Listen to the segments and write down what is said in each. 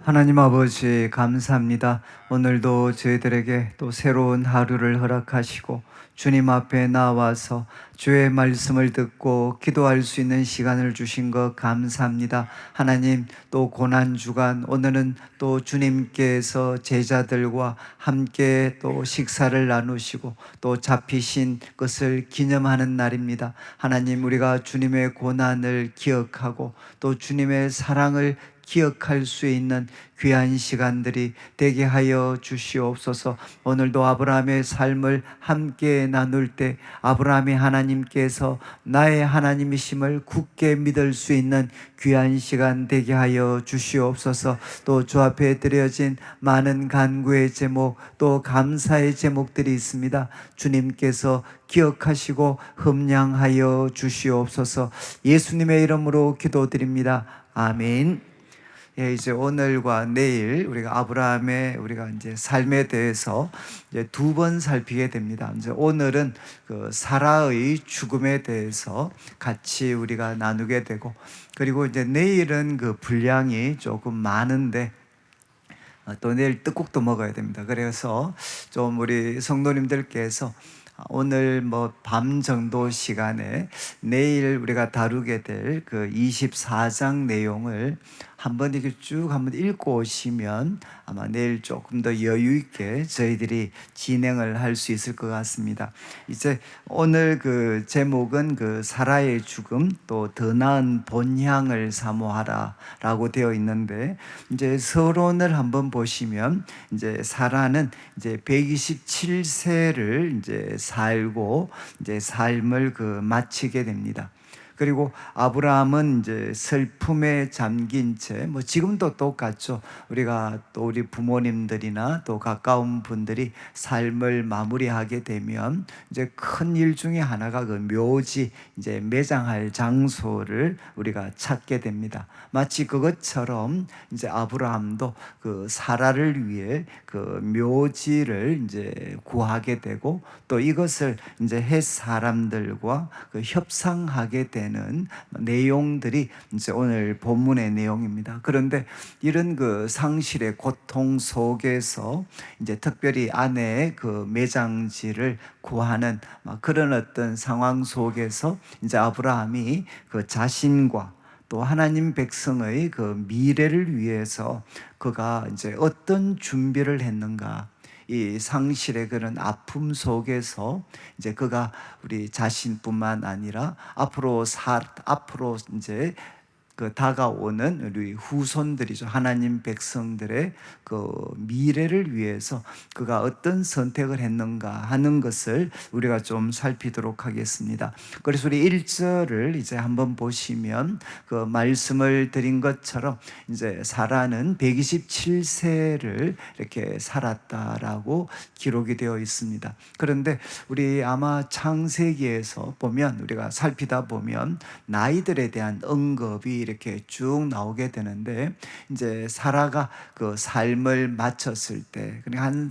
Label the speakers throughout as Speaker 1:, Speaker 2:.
Speaker 1: 하나님 아버지 감사합니다. 오늘도 저희들에게 또 새로운 하루를 허락하시고 주님 앞에 나와서 주의 말씀을 듣고 기도할 수 있는 시간을 주신 것 감사합니다. 하나님, 또 고난 주간 오늘은 또 주님께서 제자들과 함께 또 식사를 나누시고 또 잡히신 것을 기념하는 날입니다. 하나님, 우리가 주님의 고난을 기억하고 또 주님의 사랑을 기억할 수 있는 귀한 시간들이 되게 하여 주시옵소서. 오늘도 아브라함의 삶을 함께 나눌 때 아브라함이 하나님께서 나의 하나님이심을 굳게 믿을 수 있는 귀한 시간 되게 하여 주시옵소서. 또 주 앞에 드려진 많은 간구의 제목, 또 감사의 제목들이 있습니다. 주님께서 기억하시고 흠량하여 주시옵소서. 예수님의 이름으로 기도드립니다. 아멘. 예, 이제 오늘과 내일 우리가 아브라함의 우리가 이제 삶에 대해서 이제 두 번 살피게 됩니다. 이제 오늘은 그 사라의 죽음에 대해서 같이 우리가 나누게 되고, 그리고 이제 내일은 그 분량이 조금 많은데 또 내일 떡국도 먹어야 됩니다. 그래서 좀 우리 성도님들께서 오늘 뭐 밤 정도 시간에 내일 우리가 다루게 될 그 24장 내용을 한번 이렇게 쭉 한번 읽고 오시면 아마 내일 조금 더 여유 있게 저희들이 진행을 할 수 있을 것 같습니다. 이제 오늘 그 제목은 그 사라의 죽음, 또 더 나은 본향을 사모하라라고 되어 있는데, 이제 서론을 한번 보시면 이제 사라는 이제 127세를 이제 살고 이제 삶을 그 마치게 됩니다. 그리고 아브라함은 이제 슬픔에 잠긴 채, 뭐 지금도 똑같죠. 우리가 또 우리 부모님들이나 또 가까운 분들이 삶을 마무리하게 되면 이제 큰 일 중에 하나가 그 묘지, 이제 매장할 장소를 우리가 찾게 됩니다. 마치 그것처럼 이제 아브라함도 그 사라를 위해 그 묘지를 이제 구하게 되고, 또 이것을 이제 헷 사람들과 그 협상하게 되는 내용들이 이제 오늘 본문의 내용입니다. 그런데 이런 그 상실의 고통 속에서 이제 특별히 아내의 그 매장지를 구하는 그런 어떤 상황 속에서 이제 아브라함이 그 자신과 또 하나님 백성의 그 미래를 위해서 그가 이제 어떤 준비를 했는가, 이 상실의 그런 아픔 속에서 이제 그가 우리 자신뿐만 아니라 앞으로 이제 그 다가오는 우리 후손들이죠. 하나님 백성들의 그 미래를 위해서 그가 어떤 선택을 했는가 하는 것을 우리가 좀 살피도록 하겠습니다. 그래서 우리 1절을 이제 한번 보시면 그 말씀을 드린 것처럼 이제 사라는 127세를 이렇게 살았다라고 기록이 되어 있습니다. 그런데 우리 아마 창세기에서 보면, 우리가 살피다 보면 나이들에 대한 언급이 이렇게 쭉 나오게 되는데, 이제 사라가 그 삶을 마쳤을 때, 그러니까 한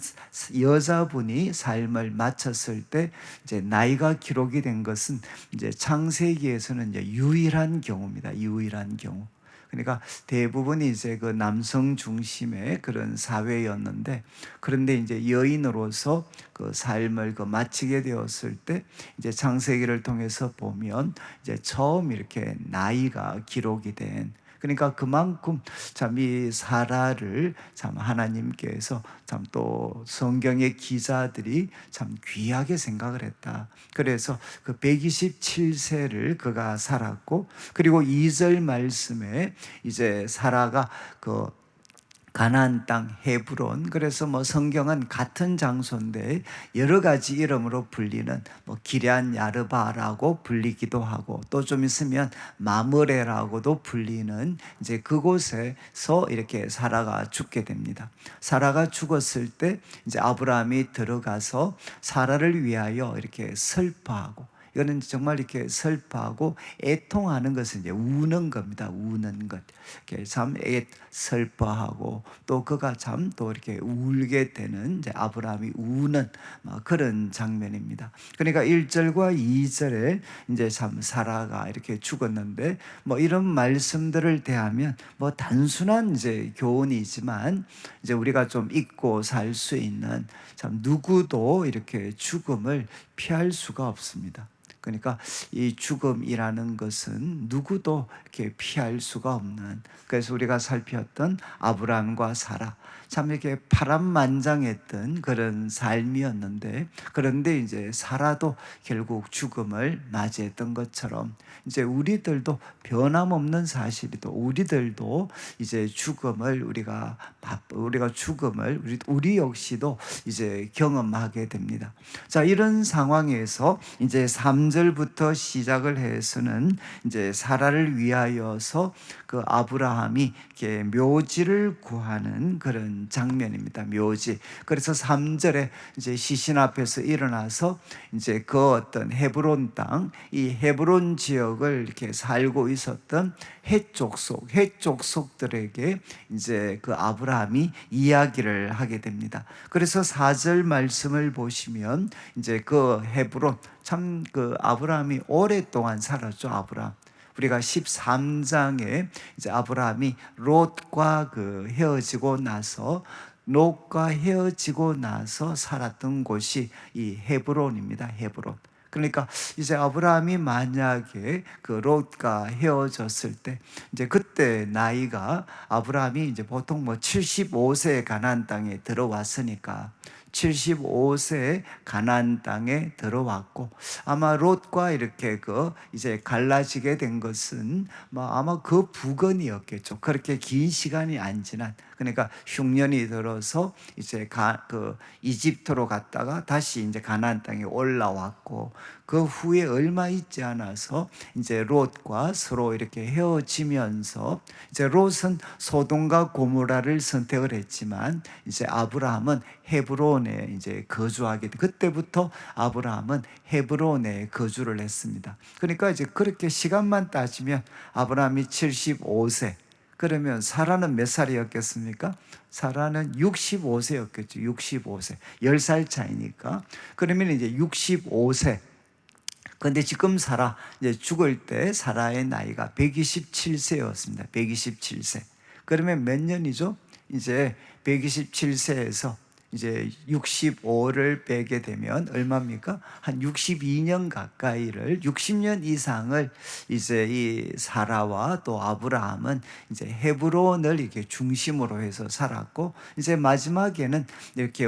Speaker 1: 여자분이 삶을 마쳤을 때 이제 나이가 기록이 된 것은 이제 창세기에서는 이제 유일한 경우입니다. 유일한 경우. 그러니까 대부분이 이제 그 남성 중심의 그런 사회였는데, 그런데 이제 여인으로서 그 삶을 그 마치게 되었을 때 이제 창세기를 통해서 보면 이제 처음 이렇게 나이가 기록이 된, 그러니까 그만큼 참 이 사라를 참 하나님께서 참 또 성경의 기자들이 참 귀하게 생각을 했다. 그래서 그 127세를 그가 살았고, 그리고 2절 말씀에 이제 사라가 그 가나안 땅 헤브론, 그래서 뭐 성경은 같은 장소인데 여러 가지 이름으로 불리는 뭐 기럇 야르바라고 불리기도 하고, 또 좀 있으면 마므레라고도 불리는 이제 그곳에서 이렇게 사라가 죽게 됩니다. 사라가 죽었을 때 이제 아브라함이 들어가서 사라를 위하여 이렇게 슬퍼하고, 이거는 정말 이렇게 슬퍼하고 애통하는 것은 이제 우는 겁니다. 우는 것. 이렇게 참 슬퍼하고 또 그가 참 또 이렇게 울게 되는 이제 아브라함이 우는 그런 장면입니다. 그러니까 1절과 2절에 이제 참 사라가 이렇게 죽었는데 이런 말씀들을 대하면 단순한 이제 교훈이지만 이제 우리가 좀 잊고 살 수 있는 참 누구도 이렇게 죽음을 피할 수가 없습니다. 그러니까 이 죽음이라는 것은 누구도 이렇게 피할 수가 없는, 그래서 우리가 살폈던 아브라함과 사라, 참 이렇게 파란만장했던 그런 삶이었는데, 그런데 이제 사라도 결국 죽음을 맞이했던 것처럼 이제 우리들도 변함없는 사실이도, 우리들도 이제 죽음을 우리가 죽음을 우리 역시도 이제 경험하게 됩니다. 자, 이런 상황에서 이제 3절부터 시작을 해서는 이제 사라를 위하여서 그 아브라함이 이렇게 묘지를 구하는 그런 장면입니다. 묘지. 그래서 3절에 이제 시신 앞에서 일어나서 이제 그 어떤 헤브론 땅, 이 헤브론 지역을 이렇게 살고 있었던 헷족속들에게 이제 그 아브라함이 이야기를 하게 됩니다. 그래서 4절 말씀을 보시면 이제 그 헤브론, 참 그 아브라함이 오랫동안 살았죠. 아브라함. 우리가 13장에 이제 아브라함이 롯과 헤어지고 나서 살았던 곳이 이 헤브론입니다. 헤브론. 그러니까 이제 아브라함이 만약에 그 롯과 헤어졌을 때, 이제 그때 나이가 아브라함이 이제 보통 75세 가나안 땅에 들어왔으니까 75세 가나안 땅에 들어왔고, 아마 롯과 이렇게 이제 갈라지게 된 것은 아마 그 부근이었겠죠. 그렇게 긴 시간이 안 지난, 그러니까 흉년이 들어서 이제 이집트로 갔다가 다시 이제 가나안 땅에 올라왔고, 그 후에 얼마 있지 않아서 이제 롯과 서로 이렇게 헤어지면서 이제 롯은 소돔과 고모라를 선택을 했지만 이제 아브라함은 헤브론에 이제 거주하게 돼. 그때부터 아브라함은 헤브론에 거주를 했습니다. 그러니까 이제 그렇게 시간만 따지면 아브라함이 75세, 그러면 사라는 몇 살이었겠습니까? 사라는 65세였겠죠. 65세. 10살 차이니까. 그러면 이제 65세. 근데 지금 사라, 이제 죽을 때 사라의 나이가 127세였습니다. 127세. 그러면 몇 년이죠? 이제 127세에서 이제 65를 빼게 되면 얼마입니까? 한 62년 가까이를, 60년 이상을 이제 이 사라와 또 아브라함은 이제 헤브론을 이렇게 중심으로 해서 살았고, 이제 마지막에는 이렇게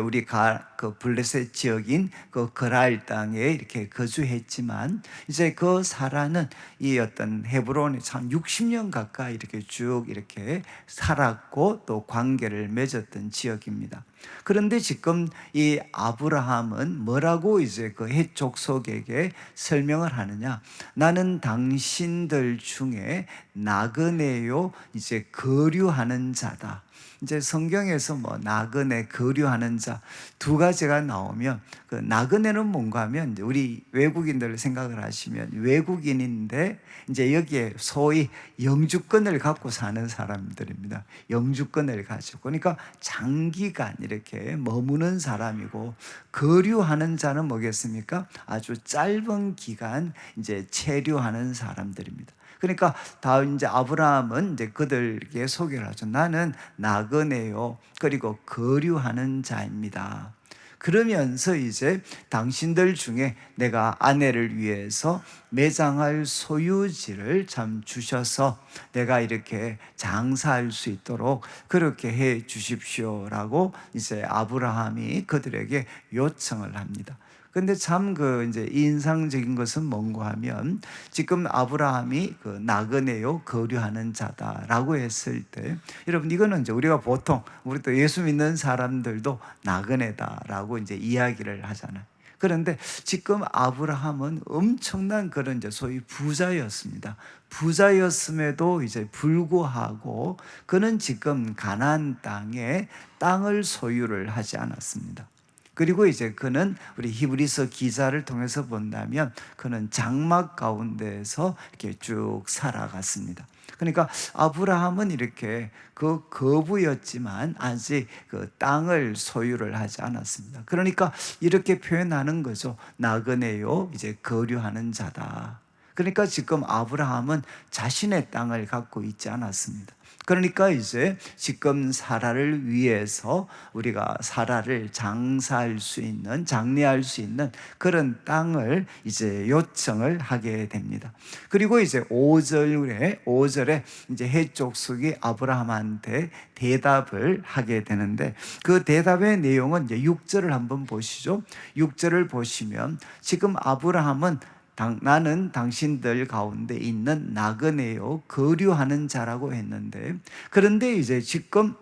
Speaker 1: 그 블레셋 지역인 그 그랄 땅에 이렇게 거주했지만, 이제 그 사라는 이 어떤 헤브론에 참 60년 가까이 이렇게 쭉 이렇게 살았고 또 관계를 맺었던 지역입니다. 그런데 지금 이 아브라함은 뭐라고 이제 그 헷족속에게 설명을 하느냐? 나는 당신들 중에 나그네요, 이제 거류하는 자다. 이제 성경에서 나그네, 거류하는 자 두 가지가 나오면, 그 나그네는 뭔가 하면 이제 우리 외국인들 생각을 하시면 외국인인데 이제 여기에 소위 영주권을 갖고 사는 사람들입니다. 영주권을 가지고, 그러니까 장기간 이렇게 머무는 사람이고, 거류하는 자는 뭐겠습니까? 아주 짧은 기간 이제 체류하는 사람들입니다. 그러니까 다음 이제 아브라함은 이제 그들에게 소개를 하죠. 나는 나그네요, 그리고 거류하는 자입니다. 그러면서 이제 당신들 중에 내가 아내를 위해서 매장할 소유지를 참 주셔서 내가 이렇게 장사할 수 있도록 그렇게 해 주십시오라고 이제 아브라함이 그들에게 요청을 합니다. 근데 참 이제 인상적인 것은 뭔가 하면, 지금 아브라함이 나그네요, 거류하는 자다라고 했을 때, 여러분 이거는 이제 우리가 보통 우리 또 예수 믿는 사람들도 나그네다라고 이제 이야기를 하잖아요. 그런데 지금 아브라함은 엄청난 그런 이제 소위 부자였습니다. 부자였음에도 이제 불구하고 그는 지금 가나안 땅에 땅을 소유를 하지 않았습니다. 그리고 이제 그는 우리 히브리서 기자를 통해서 본다면 그는 장막 가운데에서 이렇게 쭉 살아갔습니다. 그러니까 아브라함은 이렇게 그 거부였지만 아직 그 땅을 소유를 하지 않았습니다. 그러니까 이렇게 표현하는 거죠. 나그네요, 이제 거류하는 자다. 그러니까 지금 아브라함은 자신의 땅을 갖고 있지 않았습니다. 그러니까 이제 지금 사라를 위해서 우리가 사라를 장사할 수 있는, 장례할 수 있는 그런 땅을 이제 요청을 하게 됩니다. 그리고 이제 5절에 이제 해족속이 아브라함한테 대답을 하게 되는데, 그 대답의 내용은 이제 6절을 한번 보시죠. 6절을 보시면 지금 아브라함은 나는 당신들 가운데 있는 나그네요, 거류하는 자라고 했는데, 그런데 이제 지금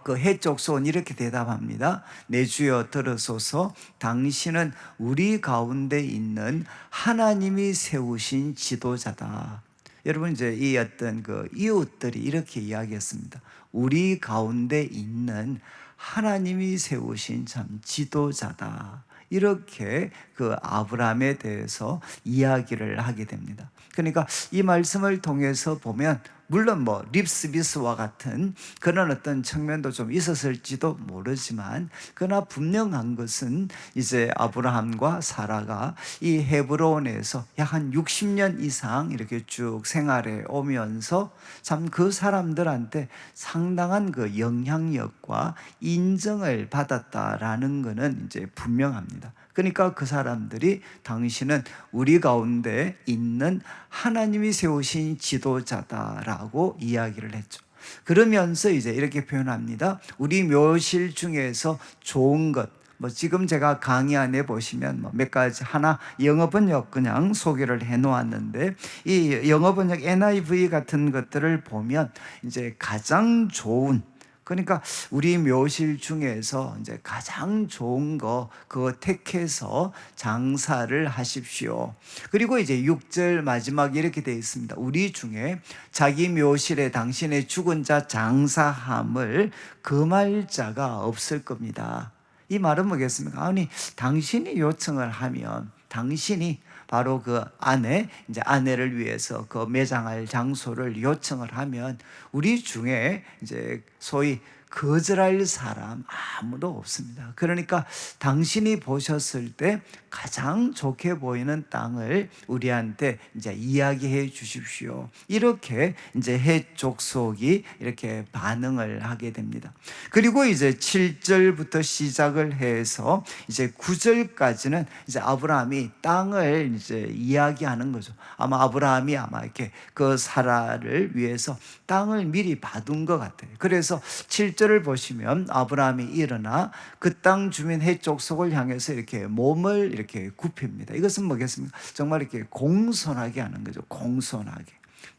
Speaker 1: 그 해족속은 이렇게 대답합니다. 내 주여 들으소서. 당신은 우리 가운데 있는 하나님이 세우신 지도자다. 여러분, 이제 이 어떤 그 이웃들이 이렇게 이야기했습니다. 우리 가운데 있는 하나님이 세우신 참 지도자다. 이렇게 그 아브라함에 대해서 이야기를 하게 됩니다. 그러니까 이 말씀을 통해서 보면 물론 뭐 립스비스와 같은 그런 어떤 측면도 좀 있었을지도 모르지만, 그러나 분명한 것은 이제 아브라함과 사라가 이 헤브론에서 약 한 60년 이상 이렇게 쭉 생활해 오면서 참 그 사람들한테 상당한 그 영향력과 인정을 받았다라는 것은 이제 분명합니다. 그러니까 그 사람들이 당신은 우리 가운데 있는 하나님이 세우신 지도자다라고 이야기를 했죠. 그러면서 이제 이렇게 표현합니다. 우리 묘실 중에서 좋은 것, 뭐 지금 제가 강의 안에 보시면 몇 가지 하나 영어 번역 그냥 소개를 해 놓았는데, 이 영어 번역 NIV 같은 것들을 보면 이제 가장 좋은, 그러니까 우리 묘실 중에서 이제 가장 좋은 거 그거 택해서 장사를 하십시오. 그리고 이제 6절 마지막에 이렇게 되어 있습니다. 우리 중에 자기 묘실에 당신의 죽은 자 장사함을 금할 자가 없을 겁니다. 이 말은 뭐겠습니까? 아니, 당신이 요청을 하면 당신이 바로 그 아내, 이제 아내를 위해서 그 매장할 장소를 요청을 하면 우리 중에 이제 소위 거절할 사람 아무도 없습니다. 그러니까 당신이 보셨을 때 가장 좋게 보이는 땅을 우리한테 이제 이야기해 주십시오. 이렇게 이제 해족속이 이렇게 반응을 하게 됩니다. 그리고 이제 7절부터 시작을 해서 이제 9절까지는 이제 아브라함이 땅을 이제 이야기하는 거죠. 아마 아브라함이 이렇게 그 사라를 위해서 땅을 미리 받은 것 같아요. 그래서 7절을 보시면 아브라함이 일어나 그 땅 주민 해족속을 향해서 이렇게 몸을 이렇게 굽힙니다. 이것은 뭐겠습니까? 정말 이렇게 공손하게 하는 거죠. 공손하게.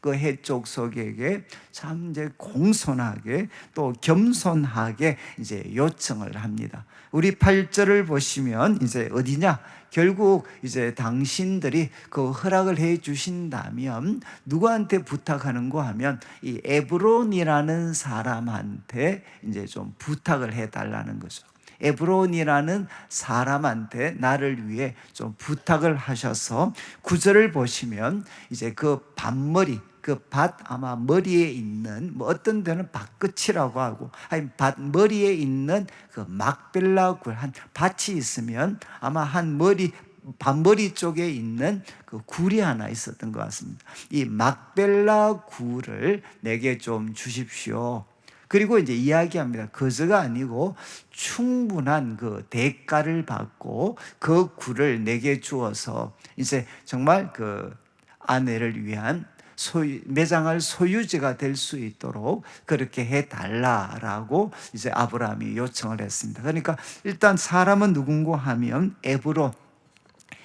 Speaker 1: 그 해족속에게 참 이제 공손하게 또 겸손하게 이제 요청을 합니다. 우리 8절을 보시면 이제 어디냐? 결국 이제 당신들이 그 허락을 해 주신다면 누구한테 부탁하는고 하면 이 에브론이라는 사람한테 이제 좀 부탁을 해 달라는 거죠. 에브론이라는 사람한테 나를 위해 좀 부탁을 하셔서 9절을 보시면 이제 그 밭머리, 그 밭 아마 머리에 있는, 뭐 어떤 데는 밭끝이라고 하고, 아니 밭머리에 있는 그 막벨라 굴, 한 밭이 있으면 아마 한 머리, 밭머리 쪽에 있는 그 굴이 하나 있었던 것 같습니다. 이 막벨라 굴을 내게 좀 주십시오. 그리고 이제 이야기합니다. 거저가 아니고 충분한 그 대가를 받고 그 굴을 내게 주어서 이제 정말 그 아내를 위한 매장할 소유지가 될 수 있도록 그렇게 해달라라고 이제 아브라함이 요청을 했습니다. 그러니까 일단 사람은 누군고 하면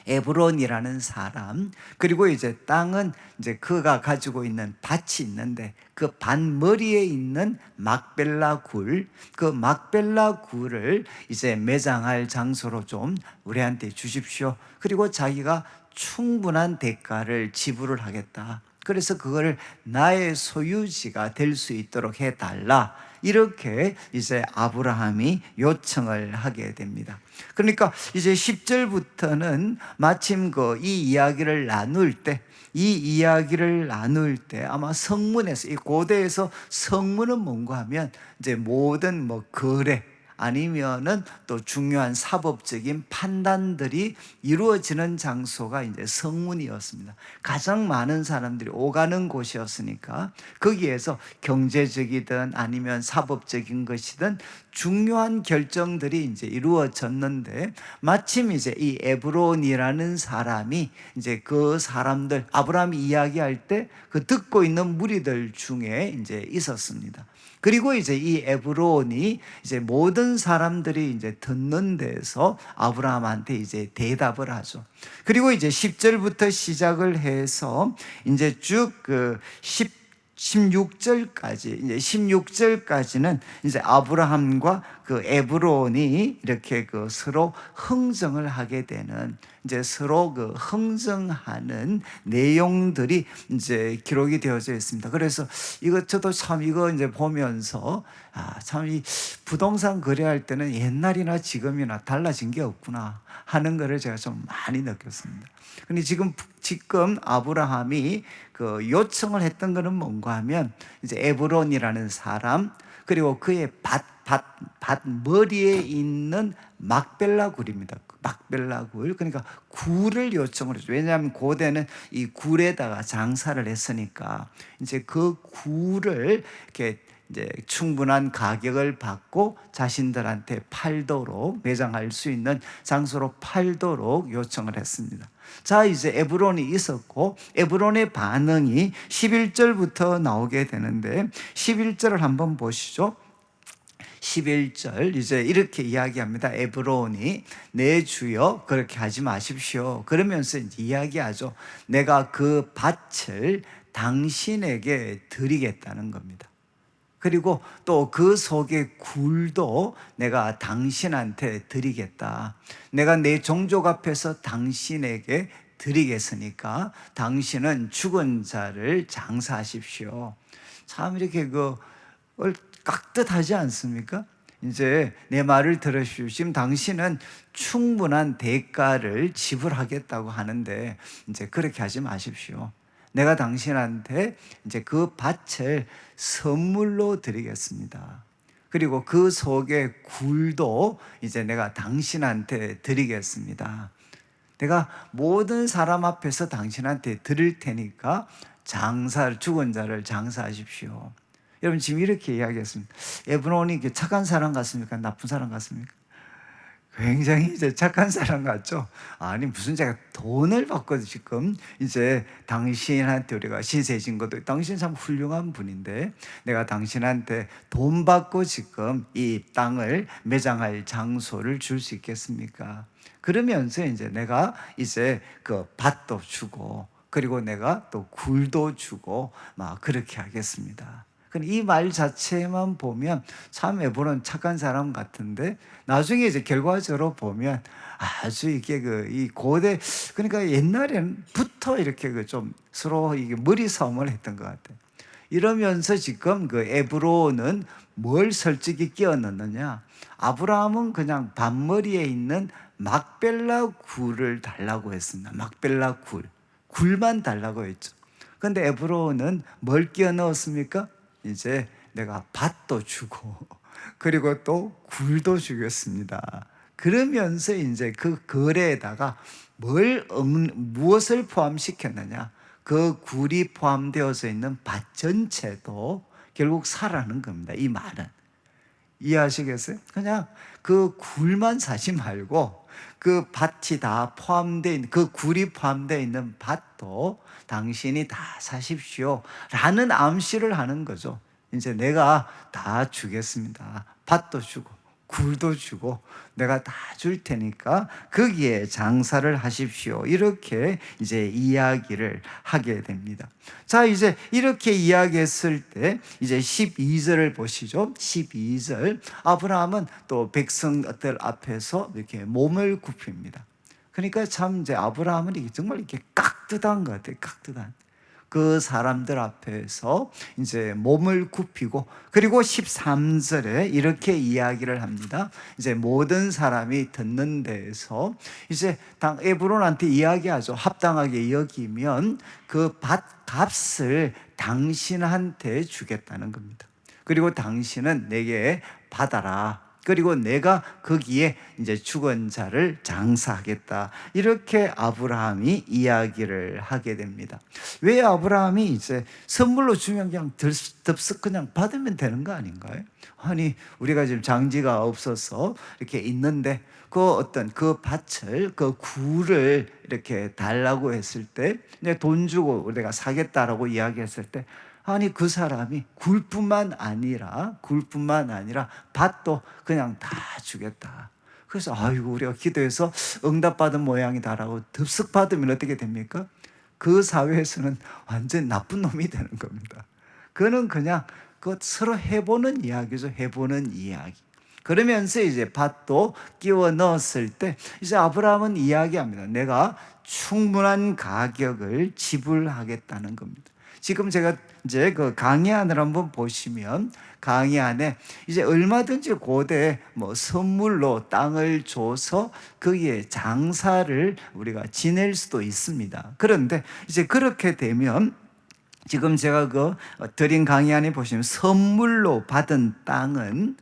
Speaker 1: 에브론이라는 사람, 그리고 이제 땅은 이제 그가 가지고 있는 밭이 있는데 그 밭머리에 있는 막벨라 굴, 그 막벨라 굴을 이제 매장할 장소로 좀 우리한테 주십시오. 그리고 자기가 충분한 대가를 지불을 하겠다. 그래서 그거를 나의 소유지가 될 수 있도록 해달라. 이렇게 이제 아브라함이 요청을 하게 됩니다. 그러니까 이제 10절부터는 마침 이 이야기를 나눌 때, 이 이야기를 나눌 때 아마 성문에서, 이 고대에서 성문은 뭔가 하면 이제 모든 거래 아니면은 또 중요한 사법적인 판단들이 이루어지는 장소가 이제 성문이었습니다. 가장 많은 사람들이 오가는 곳이었으니까 거기에서 경제적이든 아니면 사법적인 것이든 중요한 결정들이 이제 이루어졌는데, 마침 이제 이 에브론이라는 사람이 이제 그 사람들, 아브라함이 이야기할 때 그 듣고 있는 무리들 중에 이제 있었습니다. 그리고 이제 이 에브론이 이제 모든 사람들이 이제 듣는 데서 아브라함한테 이제 대답을 하죠. 그리고 이제 10절부터 시작을 해서 이제 쭉 16절까지, 이제 16절까지는 이제 아브라함과 그 에브론이 이렇게 서로 흥정을 하게 되는, 이제 서로 흥정하는 내용들이 이제 기록이 되어져 있습니다. 그래서 저도 참 이거 이제 보면서 참 이 부동산 거래할 때는 옛날이나 지금이나 달라진 게 없구나 하는 거를 제가 좀 많이 느꼈습니다. 근데 지금 아브라함이 요청을 했던 거는 뭔가 하면 이제 에브론이라는 사람, 그리고 그의 밭 머리에 있는 막벨라 굴입니다. 막벨라 굴. 그러니까 굴을 요청을 했죠. 왜냐하면 고대는 이 굴에다가 장사를 했으니까 이제 그 굴을 이렇게 이제 충분한 가격을 받고 자신들한테 팔도록, 매장할 수 있는 장소로 팔도록 요청을 했습니다. 자, 이제 에브론이 있었고, 에브론의 반응이 11절부터 나오게 되는데, 11절을 한번 보시죠. 11절 이제 이렇게 이야기합니다. 에브론이 내 주여 그렇게 하지 마십시오. 그러면서 이제 이야기하죠. 내가 그 밭을 당신에게 드리겠다는 겁니다. 그리고 또 그 속의 굴도 내가 당신한테 드리겠다. 내가 내 종족 앞에서 당신에게 드리겠으니까 당신은 죽은 자를 장사하십시오. 참 이렇게 깍듯하지 않습니까? 이제 내 말을 들으십시오. 지금 당신은 충분한 대가를 지불하겠다고 하는데 이제 그렇게 하지 마십시오. 내가 당신한테 이제 그 밭을 선물로 드리겠습니다. 그리고 그 속에 굴도 이제 내가 당신한테 드리겠습니다. 내가 모든 사람 앞에서 당신한테 드릴 테니까 죽은 자를 장사하십시오. 여러분 지금 이렇게 이야기했습니다. 에브론이 착한 사람 같습니까? 나쁜 사람 같습니까? 굉장히 이제 착한 사람 같죠? 아니, 무슨 제가 돈을 받고 지금 이제 당신한테 우리가 신세진 것도, 당신 참 훌륭한 분인데 내가 당신한테 돈 받고 지금 이 땅을 매장할 장소를 줄 수 있겠습니까? 그러면서 이제 내가 이제 그 밭도 주고, 그리고 내가 또 굴도 주고 막 그렇게 하겠습니다. 이 말 자체만 보면 참 에브론 착한 사람 같은데, 나중에 이제 결과적으로 보면 아주 이게 이 고대, 그러니까 옛날에부터 이렇게 좀 서로 이게 머리 싸움을 했던 것 같아요. 이러면서 지금 에브론은 뭘 솔직히 끼워 넣느냐? 아브라함은 그냥 밭머리에 있는 막벨라 굴을 달라고 했습니다. 막벨라 굴만 달라고 했죠. 근데 에브론은 뭘 끼워 넣었습니까? 이제 내가 밭도 주고 그리고 또 굴도 주겠습니다. 그러면서 이제 그 거래에다가 무엇을 포함시켰느냐? 그 굴이 포함되어져 있는 밭 전체도 결국 사라는 겁니다. 이 말은 이해하시겠어요? 그냥 그 굴만 사지 말고 그 밭이 다 포함되어 있는, 그 굴이 포함되어 있는 밭도 당신이 다 사십시오 라는 암시를 하는 거죠. 이제 내가 다 주겠습니다. 밭도 주고 굴도 주고 내가 다 줄 테니까 거기에 장사를 하십시오. 이렇게 이제 이야기를 하게 됩니다. 자, 이제 이렇게 이야기했을 때 이제 12절을 보시죠. 12절. 아브라함은 또 백성들 앞에서 이렇게 몸을 굽힙니다. 그러니까 참 이제 아브라함은 정말 이렇게 깍듯한 것 같아요. 깍듯한. 그 사람들 앞에서 이제 몸을 굽히고, 그리고 13절에 이렇게 이야기를 합니다. 이제 모든 사람이 듣는 데에서 이제 에브론한테 이야기하죠. 합당하게 여기면 그 밭값을 당신한테 주겠다는 겁니다. 그리고 당신은 내게 받아라. 그리고 내가 거기에 이제 죽은 자를 장사하겠다. 이렇게 아브라함이 이야기를 하게 됩니다. 왜 아브라함이 이제 선물로 주면 그냥 덥석 그냥 받으면 되는 거 아닌가요? 아니, 우리가 지금 장지가 없어서 이렇게 있는데 그 어떤 그 밭을, 그 굴을 이렇게 달라고 했을 때, 돈 주고 우리가 사겠다라고 이야기했을 때, 아니 그 사람이 굴뿐만 아니라 밭도 그냥 다 주겠다. 그래서 아이고 우리가 기도해서 응답받은 모양이다라고 덥석 받으면 어떻게 됩니까? 그 사회에서는 완전 나쁜 놈이 되는 겁니다. 그는 그냥 그 서로 해보는 이야기죠. 해보는 이야기. 그러면서 이제 밭도 끼워 넣었을 때 이제 아브라함은 이야기합니다. 내가 충분한 가격을 지불하겠다는 겁니다. 지금 제가 이제 그 강의안을 한번 보시면 강의안에 이제 얼마든지 고대 뭐 선물로 땅을 줘서 거기에 장사를 우리가 지낼 수도 있습니다. 그런데 이제 그렇게 되면 지금 제가 그 드린 강의안에 보시면 선물로 받은 땅은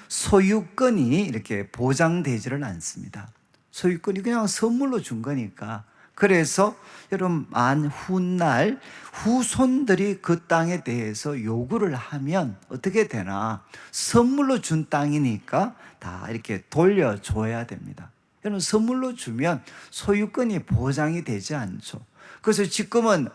Speaker 1: 소유권이 이렇게 보장되지를 않습니다. 소유권이 그냥 선물로 준 거니까. 그래서 여러분 훗날 후손들이 그 땅에 대해서 요구를 하면 어떻게 되나, 선물로 준 땅이니까 다 이렇게 돌려줘야 됩니다. 여러분 선물로 주면 소유권이 보장이 되지 않죠. 그래서 지금은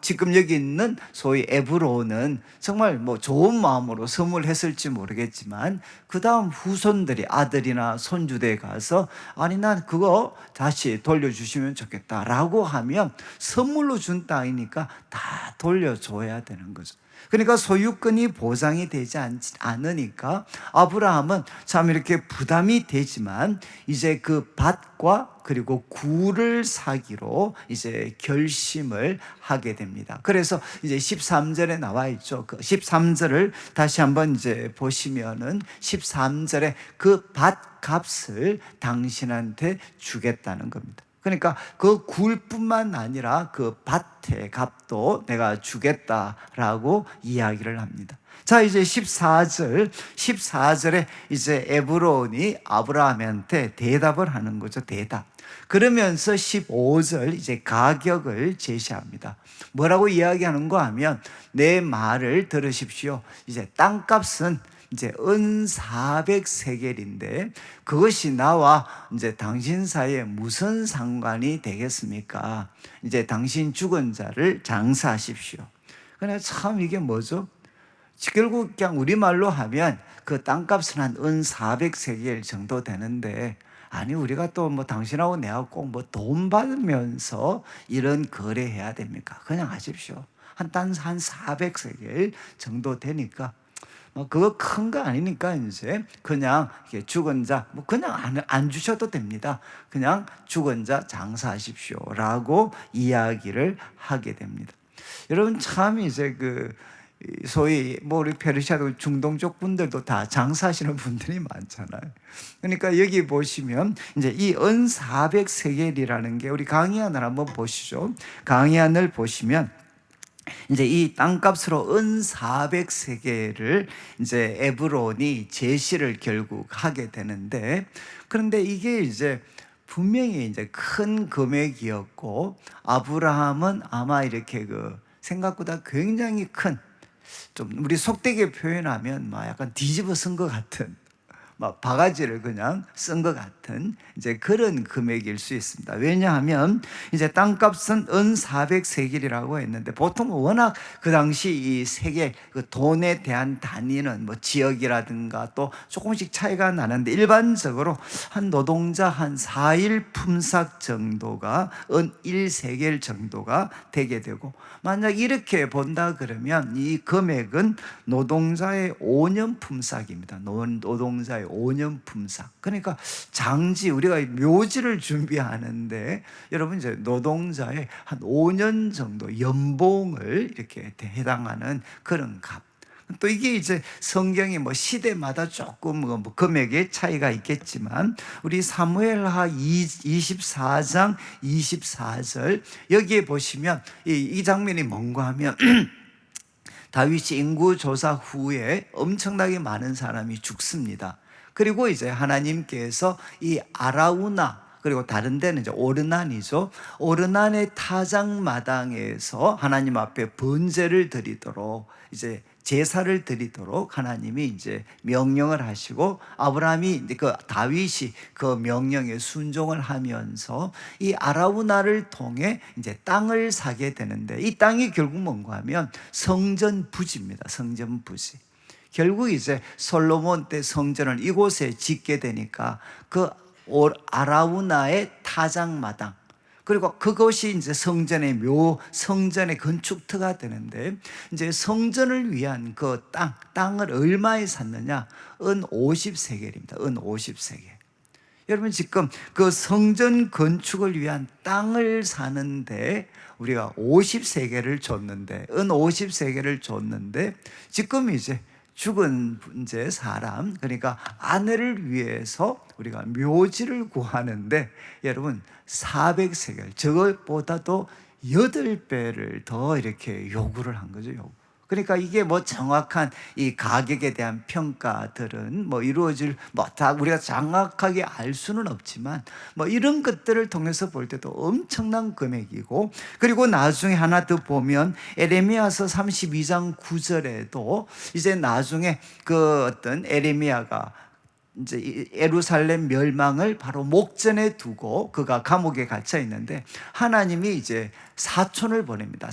Speaker 1: 지금 여기 있는 소위 에브론은 정말 좋은 마음으로 선물했을지 모르겠지만 그 다음 후손들이 아들이나 손주들에 가서 아니 난 그거 다시 돌려주시면 좋겠다라고 하면 선물로 준 땅이니까 다 돌려줘야 되는 거죠. 그러니까 소유권이 보장이 되지 않으니까 아브라함은 참 이렇게 부담이 되지만 이제 그 밭과 그리고 굴을 사기로 이제 결심을 하게 됩니다. 그래서 이제 13절에 나와 있죠. 그 13절을 다시 한번 이제 보시면은 13절에 그 밭값을 당신한테 주겠다는 겁니다. 그러니까 그 굴뿐만 아니라 그 밭의 값도 내가 주겠다라고 이야기를 합니다. 자, 이제 14절에 이제 에브론이 아브라함한테 대답을 하는 거죠. 대답. 그러면서 15절 이제 가격을 제시합니다. 뭐라고 이야기하는가 하면 내 말을 들으십시오. 이제 땅값은 이제 은 400세겔인데 그것이 나와 이제 당신 사이에 무슨 상관이 되겠습니까? 이제 당신 죽은 자를 장사하십시오. 그러나 참 이게 뭐죠? 결국 그냥 우리말로 하면 그 땅값은 한 은 400세겔 정도 되는데, 아니 우리가 또 당신하고 내가 꼭 돈 받으면서 이런 거래해야 됩니까? 그냥 하십시오. 한 400세겔 정도 되니까 그거 큰 거 아니니까 이제 그냥 죽은 자 그냥 안 주셔도 됩니다. 그냥 죽은 자 장사하십시오라고 이야기를 하게 됩니다. 여러분 참 이제 소위 우리 페르시아도 중동 쪽 분들도 다 장사하시는 분들이 많잖아요. 그러니까 여기 보시면 이제 이 은 400세겔이라는 게 우리 강의안을 한번 보시죠. 강의안을 보시면 이제 이 땅값으로 은 400세겔을 이제 에브론이 제시를 결국 하게 되는데, 그런데 이게 이제 분명히 이제 큰 금액이었고 아브라함은 아마 이렇게 생각보다 굉장히 큰, 좀 우리 속되게 표현하면 약간 뒤집어 쓴 것 같은, 바가지를 그냥 쓴 것 같은 이제 그런 금액일 수 있습니다. 왜냐하면 이제 땅값은 은 400세겔이라고 했는데 보통 워낙 그 당시 이 세계 그 돈에 대한 단위는 지역이라든가 또 조금씩 차이가 나는데 일반적으로 한 노동자 한 4일 품삯 정도가 은 1세겔 정도가 되게 되고, 만약 이렇게 본다 그러면 이 금액은 노동자의 5년 품삯입니다. 노동자의 5년 품삯. 그러니까 장지, 우리가 묘지를 준비하는데 여러분 이제 노동자의 한 5년 정도 연봉을 이렇게 해당하는 그런 값. 또 이게 이제 성경이 뭐 시대마다 조금 뭐 금액의 차이가 있겠지만 우리 사무엘하 24장 24절 여기에 보시면 이 장면이 뭔가 하면 다윗이 인구조사 후에 엄청나게 많은 사람이 죽습니다. 그리고 이제 하나님께서 이 아라우나, 그리고 다른 데는 이제 오르난이죠. 오르난의 타작마당에서 하나님 앞에 번제를 드리도록, 이제 제사를 드리도록 하나님이 이제 명령을 하시고, 아브라함이 이제 그 다윗이 그 명령에 순종을 하면서 이 아라우나를 통해 이제 땅을 사게 되는데, 이 땅이 결국 뭔가 하면 성전 부지입니다. 성전 부지. 결국 이제 솔로몬 때 성전을 이곳에 짓게 되니까 그 아라우나의 타작마당, 그리고 그것이 이제 성전의 성전의 건축터가 되는데, 이제 성전을 위한 그 땅을 얼마에 샀느냐? 은 50세겔입니다. 은 50세겔. 여러분 지금 그 성전 건축을 위한 땅을 사는데 우리가 50세겔을 줬는데, 은 50세겔을 줬는데, 지금 이제 죽은 이제 사람, 그러니까 아내를 위해서 우리가 묘지를 구하는데 여러분 400세겔, 저것보다도 8배를 더 이렇게 요구를 한 거죠. 그러니까 이게 뭐 정확한 이 가격에 대한 평가들은 뭐 이루어질 뭐 다 우리가 정확하게 알 수는 없지만 뭐 이런 것들을 통해서 볼 때도 엄청난 금액이고, 그리고 나중에 하나 더 보면 에레미야서 32장 9절에도 이제 나중에 그 어떤 에레미야가 이제 예루살렘 멸망을 바로 목전에 두고 그가 감옥에 갇혀 있는데 하나님이 이제 사촌을 보냅니다.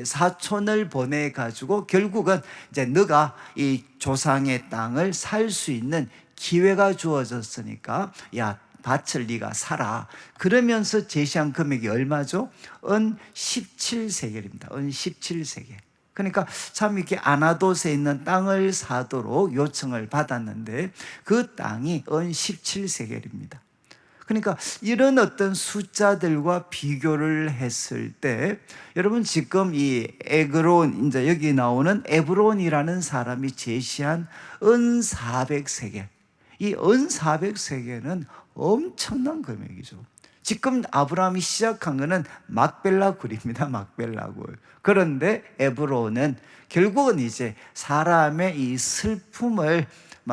Speaker 1: 사촌을 보내 가지고 결국은 이제 너가 이 조상의 땅을 살 수 있는 기회가 주어졌으니까 야, 밭을 네가 사라. 그러면서 제시한 금액이 얼마죠? 은 17세겔입니다. 은 17세겔. 그러니까 참 이렇게 아나돗에 있는 땅을 사도록 요청을 받았는데 그 땅이 은 17세겔입니다. 그러니까 이런 어떤 숫자들과 비교를 했을 때 여러분 지금 이 에그론, 이제 여기 나오는 에브론이라는 사람이 제시한 은 400세겔, 이 은 400세겔은 엄청난 금액이죠. 지금 아브라함이 시작한 것은 막벨라 굴입니다. 막벨라 굴. 그런데 에브론은 결국은 이제 사람의 이 슬픔을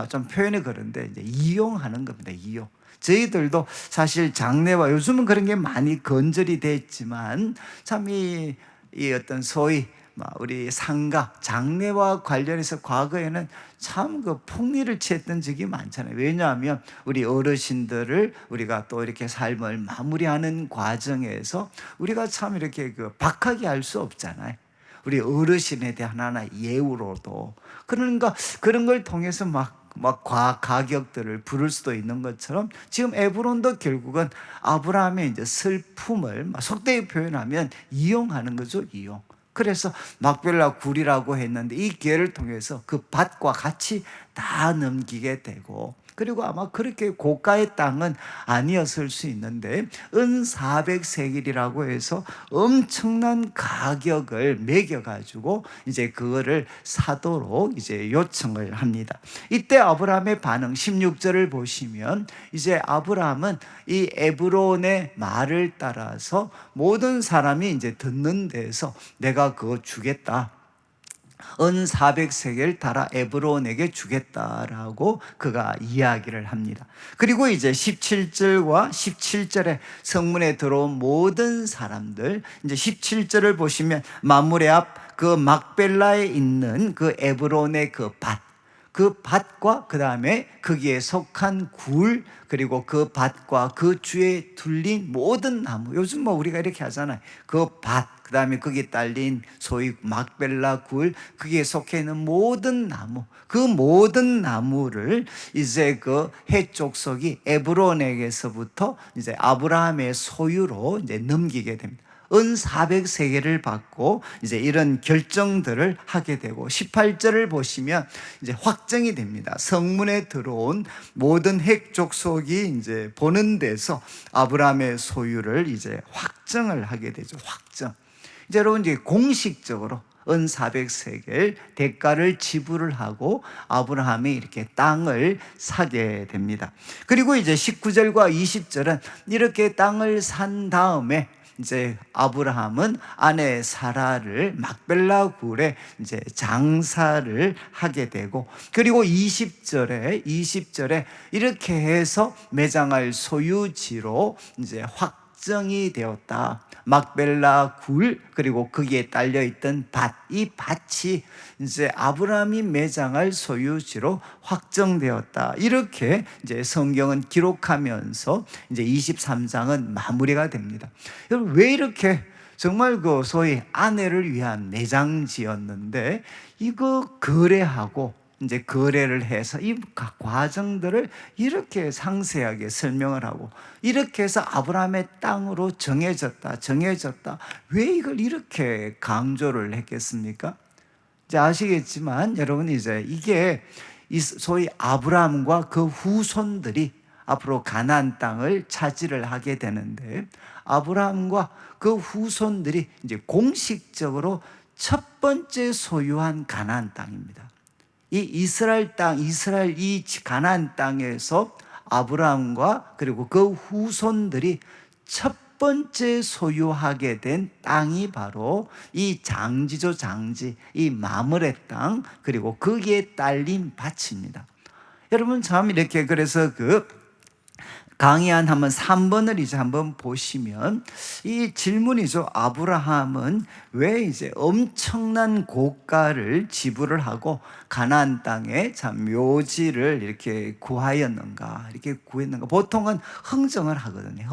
Speaker 1: 좀 표현이 그런데 이제 이용하는 겁니다. 이용. 저희들도 사실 장례와 요즘은 그런 게 많이 건절이 됐지만 참 이 어떤 소위 우리 상가, 장례와 관련해서 과거에는 참 그 폭리를 취했던 적이 많잖아요. 왜냐하면 우리 어르신들을 우리가 또 이렇게 삶을 마무리하는 과정에서 우리가 참 이렇게 그 박하게 할 수 없잖아요. 우리 어르신에 대한 하나의 예우로도. 그러니까 그런 걸 통해서 가격들을 부를 수도 있는 것처럼 지금 에브론도 결국은 아브라함의 이제 슬픔을 속되게 표현하면 이용하는 거죠. 이용. 그래서 막벨라 굴이라고 했는데 이 기회를 통해서 그 밭과 같이 다 넘기게 되고, 그리고 아마 그렇게 고가의 땅은 아니었을 수 있는데 은 400세겔이라고 해서 엄청난 가격을 매겨가지고 이제 그거를 사도록 이제 요청을 합니다. 이때 아브라함의 반응 16절을 보시면 이제 아브라함은 이 에브론의 말을 따라서 모든 사람이 이제 듣는 데서 내가 그거 주겠다, 은 400세겔 달아 에브론에게 주겠다라고 그가 이야기를 합니다. 그리고 이제 17절과 17절에 성문에 들어온 모든 사람들, 이제 17절을 보시면 마므레 앞 그 막벨라에 있는 그 에브론의 그 밭과 그 다음에 거기에 속한 굴, 그리고 그 밭과 그 주에 둘린 모든 나무, 요즘 우리가 이렇게 하잖아요. 그 밭, 그 다음에 거기에 딸린 소위 막벨라 굴, 거기에 속해 있는 모든 나무, 그 모든 나무를 이제 그 해족속이 에브론에게서부터 이제 아브라함의 소유로 이제 넘기게 됩니다. 은 400세겔을 받고 이제 이런 결정들을 하게 되고 18절을 보시면 이제 확정이 됩니다. 성문에 들어온 모든 핵 족속이 이제 보는 데서 아브라함의 소유를 이제 확정을 하게 되죠. 확정. 이제 여러분 이제 공식적으로 은 400세겔 대가를 지불을 하고 아브라함이 이렇게 땅을 사게 됩니다. 그리고 이제 19절과 20절은 이렇게 땅을 산 다음에 이제 아브라함은 아내 사라를 막벨라 굴에 이제 장사를 하게 되고, 그리고 20절에 이렇게 해서 매장할 소유지로 이제 확정이 되었다. 막벨라 굴, 그리고 거기에 딸려있던 밭, 이 밭이 이제 아브라함이 매장할 소유지로 확정되었다. 이렇게 이제 성경은 기록하면서 이제 23장은 마무리가 됩니다. 여러분, 왜 이렇게 정말 그 소위 아내를 위한 매장지였는데 이거 거래하고 이제 거래를 해서 이 과정들을 이렇게 상세하게 설명을 하고, 이렇게 해서 아브라함의 땅으로 정해졌다. 왜 이걸 이렇게 강조를 했겠습니까? 이제 아시겠지만 여러분, 이제 이게 소위 아브라함과 그 후손들이 앞으로 가나안 땅을 차지를 하게 되는데, 아브라함과 그 후손들이 이제 공식적으로 첫 번째 소유한 가나안 땅입니다. 이 이스라엘 땅, 이 가나안 땅에서 아브라함과 그리고 그 후손들이 첫 번째 소유하게 된 땅이 바로 이 장지죠. 장지, 이 마므레 땅, 그리고 거기에 딸린 밭입니다. 여러분, 참 이렇게, 그래서 그 강의한 한번 3번을 이제 한번 보시면 이 질문이죠. 아브라함은 왜 이제 엄청난 고가를 지불을 하고 가나안 땅에 참 묘지를 이렇게 구하였는가, 이렇게 구했는가. 보통은 흥정을 하거든요.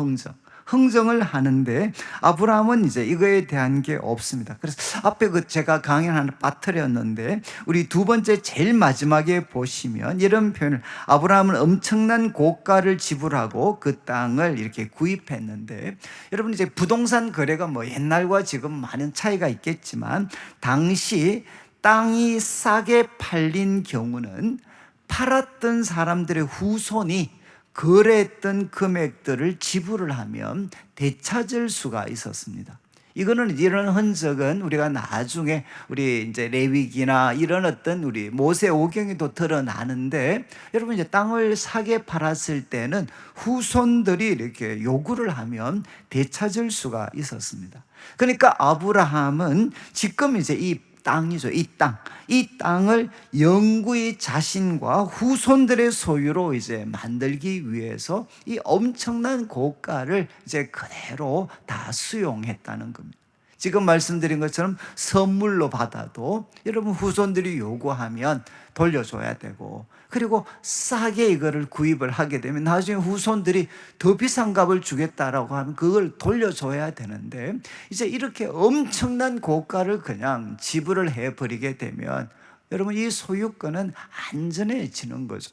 Speaker 1: 흥정을 하는데 아브라함은 이제 이거에 대한 게 없습니다. 그래서 앞에 그 제가 강연 하나 빠뜨렸는데 우리 두 번째 제일 마지막에 보시면 이런 표현을, 아브라함은 엄청난 고가를 지불하고 그 땅을 이렇게 구입했는데, 여러분 이제 부동산 거래가 뭐 옛날과 지금 많은 차이가 있겠지만 당시 땅이 싸게 팔린 경우는 팔았던 사람들의 후손이 거래했던 금액들을 지불을 하면 되찾을 수가 있었습니다. 이거는 이런 흔적은 우리가 나중에 우리 이제 레위기나 이런 어떤 우리 모세 오경에도 드러나는데, 여러분 이제 땅을 사게 팔았을 때는 후손들이 이렇게 요구를 하면 되찾을 수가 있었습니다. 그러니까 아브라함은 지금 이제 이 땅이죠. 이 땅을 영구히 자신과 후손들의 소유로 이제 만들기 위해서 이 엄청난 고가를 이제 그대로 다 수용했다는 겁니다. 지금 말씀드린 것처럼 선물로 받아도 여러분 후손들이 요구하면 돌려줘야 되고, 그리고 싸게 이거를 구입을 하게 되면 나중에 후손들이 더 비싼 값을 주겠다라고 하면 그걸 돌려줘야 되는데, 이제 이렇게 엄청난 고가를 그냥 지불을 해버리게 되면 여러분 이 소유권은 안전해지는 거죠.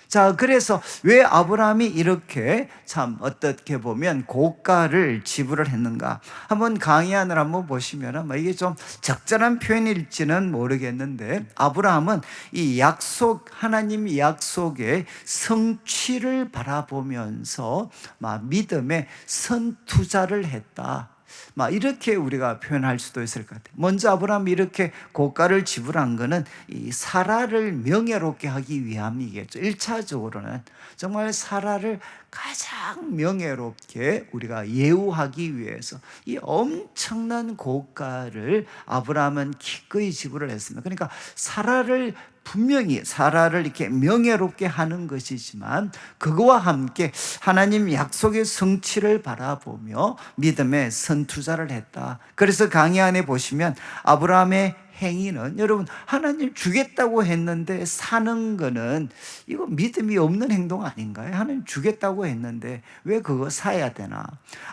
Speaker 1: 자, 그래서 왜 아브라함이 이렇게 참 어떻게 보면 고가를 지불을 했는가? 한번 강의안을 한번 보시면 이게 좀 적절한 표현일지는 모르겠는데, 아브라함은 이 약속, 하나님 약속의 성취를 바라보면서 믿음의 선투자를 했다. 이렇게 우리가 표현할 수도 있을 것 같아요. 먼저 아브라함이 이렇게 고가를 지불한 것은 이 사라를 명예롭게 하기 위함이겠죠. 1차적으로는 정말 사라를 가장 명예롭게 우리가 예우하기 위해서 이 엄청난 고가를 아브라함은 기꺼이 지불을 했습니다. 그러니까 분명히 사라를 이렇게 명예롭게 하는 것이지만, 그거와 함께 하나님 약속의 성취를 바라보며 믿음의 선투자를 했다. 그래서 강의 안에 보시면 아브라함의 행위는, 여러분 하나님 주겠다고 했는데 사는 거는 이거 믿음이 없는 행동 아닌가요? 하나님 주겠다고 했는데 왜 그거 사야 되나?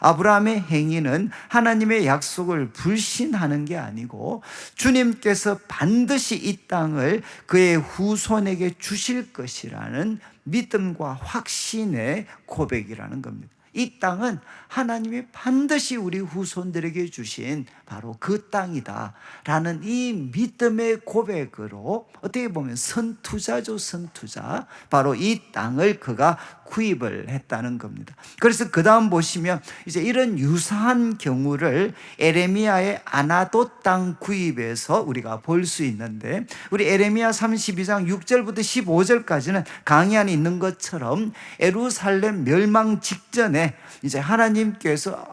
Speaker 1: 아브라함의 행위는 하나님의 약속을 불신하는 게 아니고 주님께서 반드시 이 땅을 그의 후손에게 주실 것이라는 믿음과 확신의 고백이라는 겁니다. 이 땅은 하나님이 반드시 우리 후손들에게 주신 바로 그 땅이다 라는 이 믿음의 고백으로, 어떻게 보면 선투자죠, 선투자. 바로 이 땅을 그가 구입을 했다는 겁니다. 그래서 그 다음 보시면 이제 이런 유사한 경우를 에레미야의 아나도 땅 구입에서 우리가 볼 수 있는데, 우리 에레미야 32장 6절부터 15절까지는 강의 안에 있는 것처럼 예루살렘 멸망 직전에 이제 하나님께서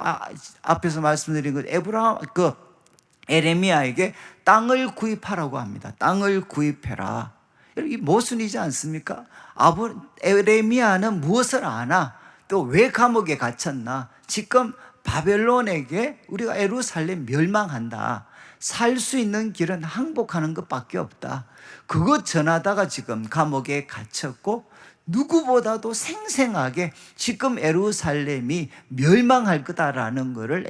Speaker 1: 앞에서 말씀드린 그 에레미야에게 땅을 구입하라고 합니다. 땅을 구입해라. 이게 모순이지 않습니까? 에레미야는 무엇을 아나? 또 왜 감옥에 갇혔나? 지금 바벨론에게 우리가 예루살렘 멸망한다, 살 수 있는 길은 항복하는 것밖에 없다, 그것 전하다가 지금 감옥에 갇혔고, 누구보다도 생생하게 지금 예루살렘이 멸망할 거다라는 것을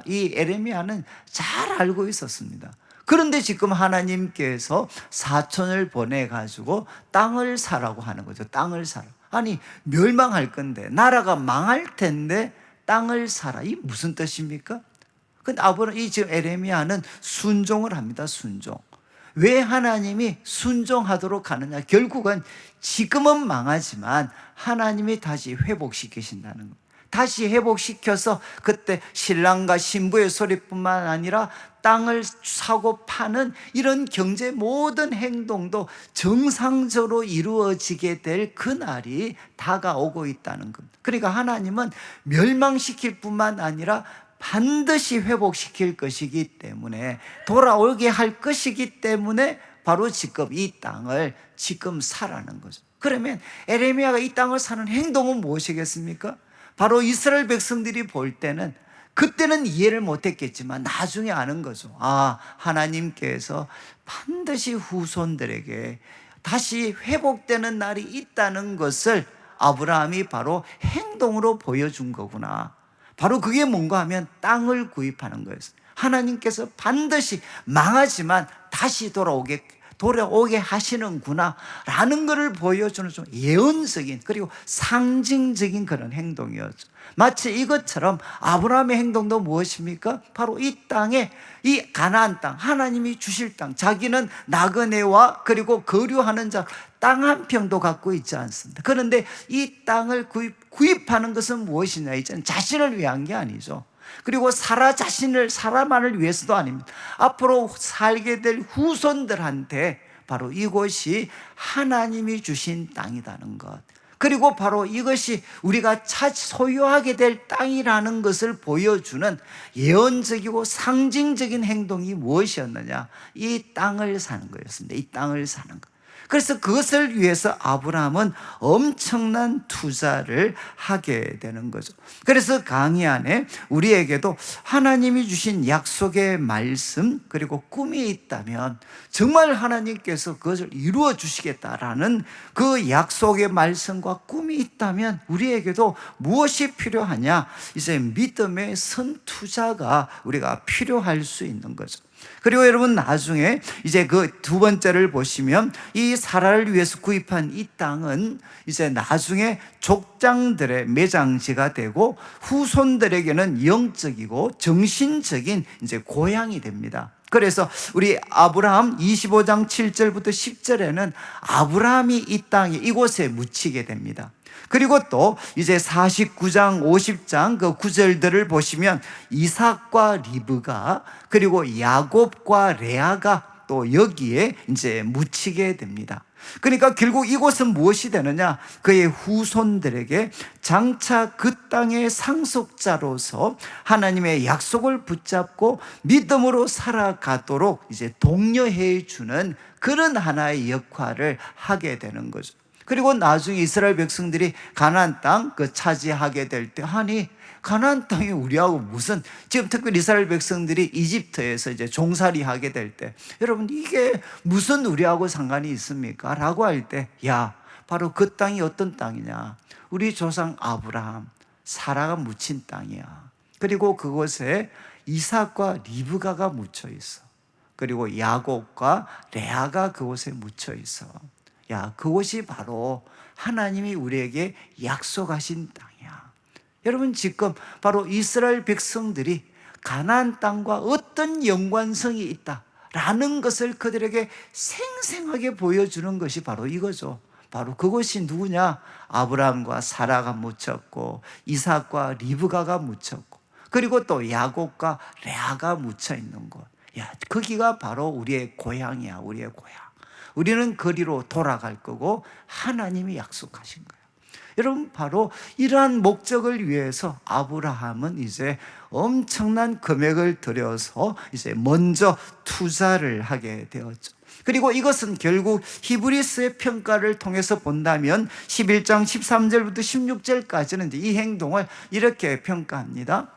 Speaker 1: 이 에레미야는 잘 알고 있었습니다. 그런데 지금 하나님께서 사촌을 보내가지고 땅을 사라고 하는 거죠. 땅을 사라. 아니, 멸망할 건데, 나라가 망할 텐데 땅을 사라. 이 무슨 뜻입니까? 근데 지금 에레미야는 순종을 합니다. 순종. 왜 하나님이 순종하도록 하느냐? 결국은 지금은 망하지만 하나님이 다시 회복시키신다는 겁니다. 다시 회복시켜서 그때 신랑과 신부의 소리뿐만 아니라 땅을 사고 파는 이런 경제 모든 행동도 정상적으로 이루어지게 될 그날이 다가오고 있다는 겁니다. 그러니까 하나님은 멸망시킬 뿐만 아니라 반드시 회복시킬 것이기 때문에, 돌아오게 할 것이기 때문에 바로 지금 이 땅을 지금 사라는 거죠. 그러면 에레미야가 이 땅을 사는 행동은 무엇이겠습니까? 바로 이스라엘 백성들이 볼 때는, 그때는 이해를 못했겠지만 나중에 아는 거죠. 하나님께서 반드시 후손들에게 다시 회복되는 날이 있다는 것을 아브라함이 바로 행동으로 보여준 거구나. 바로 그게 뭔가 하면 땅을 구입하는 거였어요. 하나님께서 반드시 망하지만 다시 돌아오게 하시는구나 라는 것을 보여주는 좀 예언적인, 그리고 상징적인 그런 행동이었죠. 마치 이것처럼 아브라함의 행동도 무엇입니까? 바로 이 땅에, 이 가나안 땅, 하나님이 주실 땅, 자기는 나그네와 그리고 거류하는 자 땅 한 평도 갖고 있지 않습니다. 그런데 이 땅을 구입하는 것은 무엇이냐? 이제는 자신을 위한 게 아니죠. 그리고 사람만을 위해서도 아닙니다. 앞으로 살게 될 후손들한테 바로 이곳이 하나님이 주신 땅이라는 것, 그리고 바로 이것이 우리가 소유하게 될 땅이라는 것을 보여주는 예언적이고 상징적인 행동이 무엇이었느냐? 이 땅을 사는 거였습니다. 이 땅을 사는 것. 그래서 그것을 위해서 아브라함은 엄청난 투자를 하게 되는 거죠. 그래서 강의 안에 우리에게도 하나님이 주신 약속의 말씀, 그리고 꿈이 있다면 정말 하나님께서 그것을 이루어 주시겠다라는 그 약속의 말씀과 꿈이 있다면 우리에게도 무엇이 필요하냐? 이제 믿음의 선투자가 우리가 필요할 수 있는 거죠. 그리고 여러분, 나중에 이제 그 두 번째를 보시면, 이 사라를 위해서 구입한 이 땅은 이제 나중에 족장들의 매장지가 되고 후손들에게는 영적이고 정신적인 이제 고향이 됩니다. 그래서 우리 아브라함 25장 7절부터 10절에는 아브라함이 이 땅에, 이곳에 묻히게 됩니다. 그리고 또 이제 49장 50장 그 구절들을 보시면 이삭과 리브가, 그리고 야곱과 레아가 또 여기에 이제 묻히게 됩니다. 그러니까 결국 이곳은 무엇이 되느냐? 그의 후손들에게 장차 그 땅의 상속자로서 하나님의 약속을 붙잡고 믿음으로 살아가도록 이제 독려해 주는 그런 하나의 역할을 하게 되는 거죠. 그리고 나중에 이스라엘 백성들이 가나안 땅 차지하게 될 때, 아니 가나안 땅이 우리하고 무슨, 지금 특별히 이스라엘 백성들이 이집트에서 이제 종살이 하게 될 때, 여러분 이게 무슨 우리하고 상관이 있습니까? 라고 할 때, 바로 그 땅이 어떤 땅이냐? 우리 조상 아브라함, 사라가 묻힌 땅이야. 그리고 그곳에 이삭과 리브가가 묻혀 있어. 그리고 야곱과 레아가 그곳에 묻혀 있어. 그것이 바로 하나님이 우리에게 약속하신 땅이야. 여러분, 지금 바로 이스라엘 백성들이 가나안 땅과 어떤 연관성이 있다라는 것을 그들에게 생생하게 보여주는 것이 바로 이거죠. 바로 그것이 누구냐? 아브라함과 사라가 묻혔고, 이삭과 리브가가 묻혔고, 그리고 또 야곱과 레아가 묻혀 있는 곳. 야, 거기가 바로 우리의 고향이야. 우리의 고향. 우리는 거리로 돌아갈 거고 하나님이 약속하신 거예요. 여러분, 바로 이러한 목적을 위해서 아브라함은 이제 엄청난 금액을 들여서 이제 먼저 투자를 하게 되었죠. 그리고 이것은 결국 히브리서의 평가를 통해서 본다면 11장 13절부터 16절까지는 이 행동을 이렇게 평가합니다.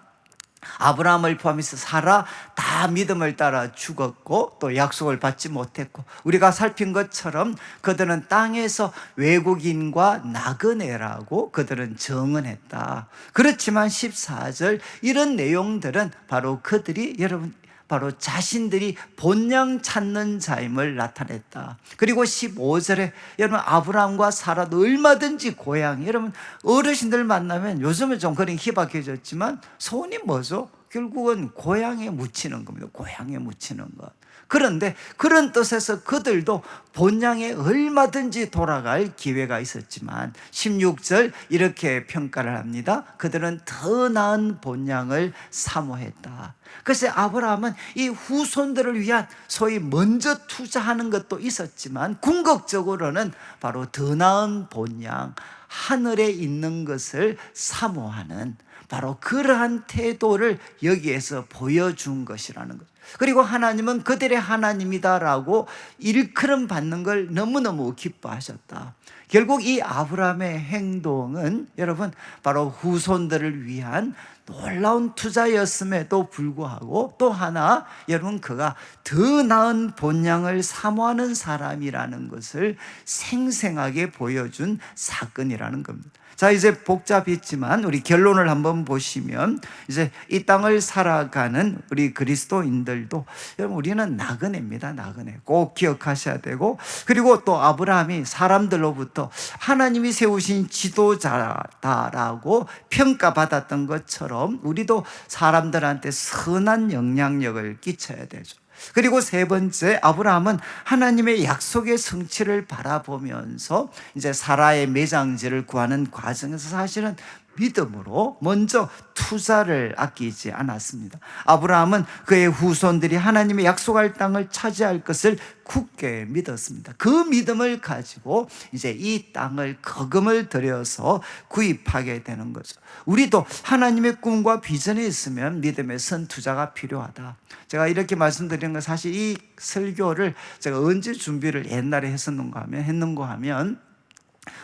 Speaker 1: 아브라함을 포함해서 사라 다 믿음을 따라 죽었고 또 약속을 받지 못했고, 우리가 살핀 것처럼 그들은 땅에서 외국인과 나그네라고 그들은 정언했다. 그렇지만 14절 이런 내용들은 바로 그들이, 여러분, 바로 자신들이 본향 찾는 자임을 나타냈다. 그리고 15절에 여러분, 아브라함과 사라도 얼마든지 고향, 여러분 어르신들 만나면 요즘은 좀 그런 희박해졌지만 소원이 뭐죠? 결국은 고향에 묻히는 겁니다. 고향에 묻히는 것. 그런데 그런 뜻에서 그들도 본향에 얼마든지 돌아갈 기회가 있었지만 16절 이렇게 평가를 합니다. 그들은 더 나은 본향을 사모했다. 그래서 아브라함은 이 후손들을 위한 소위 먼저 투자하는 것도 있었지만 궁극적으로는 바로 더 나은 본향, 하늘에 있는 것을 사모하는 바로 그러한 태도를 여기에서 보여준 것이라는 것. 그리고 하나님은 그들의 하나님이다라고 일컬음 받는 걸 너무너무 기뻐하셨다. 결국 이 아브라함의 행동은 여러분 바로 후손들을 위한 놀라운 투자였음에도 불구하고 또 하나, 여러분, 그가 더 나은 본향을 사모하는 사람이라는 것을 생생하게 보여준 사건이라는 겁니다. 자, 이제 복잡했지만 우리 결론을 한번 보시면, 이제 이 땅을 살아가는 우리 그리스도인들도 여러분 우리는 나그네입니다. 나그네 꼭 기억하셔야 되고, 그리고 또 아브라함이 사람들로부터 하나님이 세우신 지도자다라고 평가받았던 것처럼 우리도 사람들한테 선한 영향력을 끼쳐야 되죠. 그리고 세 번째, 아브라함은 하나님의 약속의 성취를 바라보면서 이제 사라의 매장지를 구하는 과정에서 사실은 믿음으로 먼저 투자를 아끼지 않았습니다. 아브라함은 그의 후손들이 하나님의 약속할 땅을 차지할 것을 굳게 믿었습니다. 그 믿음을 가지고 이제 이 땅을 거금을 들여서 구입하게 되는 거죠. 우리도 하나님의 꿈과 비전이 있으면 믿음의 선투자가 필요하다. 제가 이렇게 말씀드리는 건 사실 이 설교를 제가 언제 준비를 옛날에 했는가 하면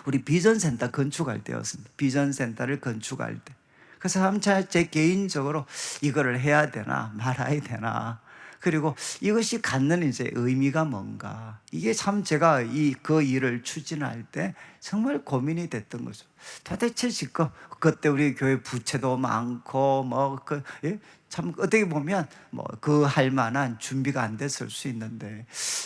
Speaker 1: 우리 비전센터 건축할 때였습니다. 비전센터를 건축할 때. 그래서 제 개인적으로 이거를 해야 되나 말아야 되나, 그리고 이것이 갖는 이제 의미가 뭔가, 이게 참 제가 그 일을 추진할 때 정말 고민이 됐던 거죠. 도대체 지금 그때 우리 교회 부채도 많고 참 어떻게 보면 그 할 만한 준비가 안 됐을 수 있는데,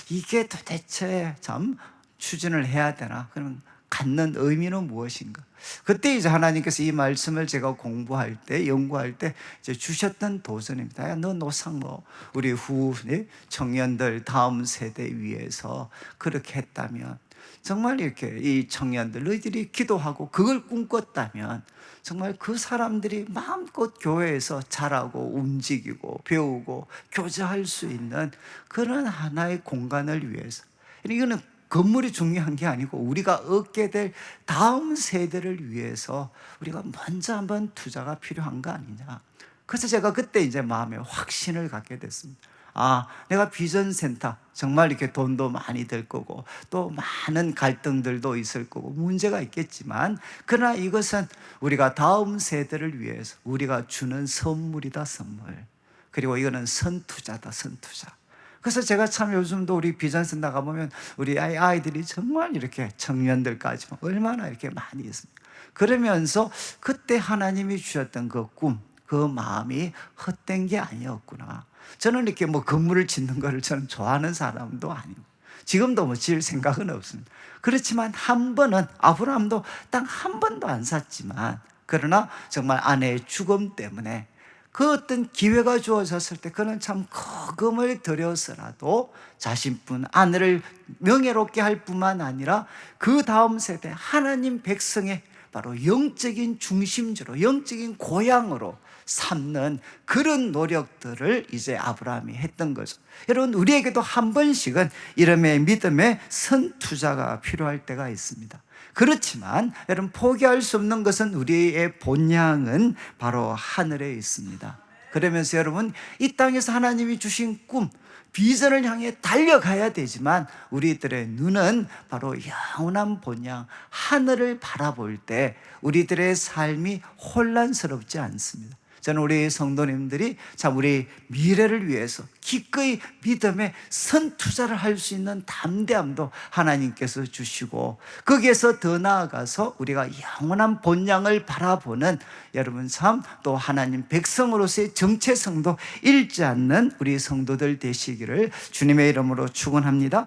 Speaker 1: 이게 도대체 참 추진을 해야 되나, 그러면 갖는 의미는 무엇인가? 그때 이제 하나님께서 이 말씀을 제가 공부할 때, 연구할 때 이제 주셨던 도전입니다. 야, 너 노상 우리 청년들 다음 세대 위해서 그렇게 했다면, 정말 이렇게 이 청년들 너희들이 기도하고 그걸 꿈꿨다면 정말 그 사람들이 마음껏 교회에서 자라고 움직이고 배우고 교제할 수 있는 그런 하나의 공간을 위해서, 이거는 건물이 중요한 게 아니고 우리가 얻게 될 다음 세대를 위해서 우리가 먼저 한번 투자가 필요한 거 아니냐. 그래서 제가 그때 이제 마음에 확신을 갖게 됐습니다. 아, 내가 비전센터 정말 이렇게 돈도 많이 들 거고 또 많은 갈등들도 있을 거고 문제가 있겠지만, 그러나 이것은 우리가 다음 세대를 위해서 우리가 주는 선물이다, 선물. 그리고 이거는 선투자다, 선투자. 그래서 제가 참 요즘도 우리 비전센터 가보면 우리 아이들이 정말 이렇게 청년들까지 얼마나 이렇게 많이 있습니다. 그러면서 그때 하나님이 주셨던 그 꿈, 그 마음이 헛된 게 아니었구나. 저는 이렇게 건물을 짓는 거를 저는 좋아하는 사람도 아니고 지금도 지을 생각은 없습니다. 그렇지만 한 번은, 아브라함도 땅 한 번도 안 샀지만 그러나 정말 아내의 죽음 때문에 그 어떤 기회가 주어졌을 때 그는 참 거금을 들여서라도 자신뿐 아내를 명예롭게 할 뿐만 아니라 그 다음 세대 하나님 백성의 바로 영적인 중심지로, 영적인 고향으로 삼는 그런 노력들을 이제 아브라함이 했던 거죠. 여러분, 우리에게도 한 번씩은 이름의 믿음의 선투자가 필요할 때가 있습니다. 그렇지만 여러분, 포기할 수 없는 것은 우리의 본향은 바로 하늘에 있습니다. 그러면서 여러분, 이 땅에서 하나님이 주신 꿈, 비전을 향해 달려가야 되지만 우리들의 눈은 바로 영원한 본향 하늘을 바라볼 때 우리들의 삶이 혼란스럽지 않습니다. 저는 우리 성도님들이 참 우리 미래를 위해서 기꺼이 믿음에 선투자를 할 수 있는 담대함도 하나님께서 주시고, 거기에서 더 나아가서 우리가 영원한 본향을 바라보는 여러분 삶, 또 하나님 백성으로서의 정체성도 잃지 않는 우리 성도들 되시기를 주님의 이름으로 축원합니다.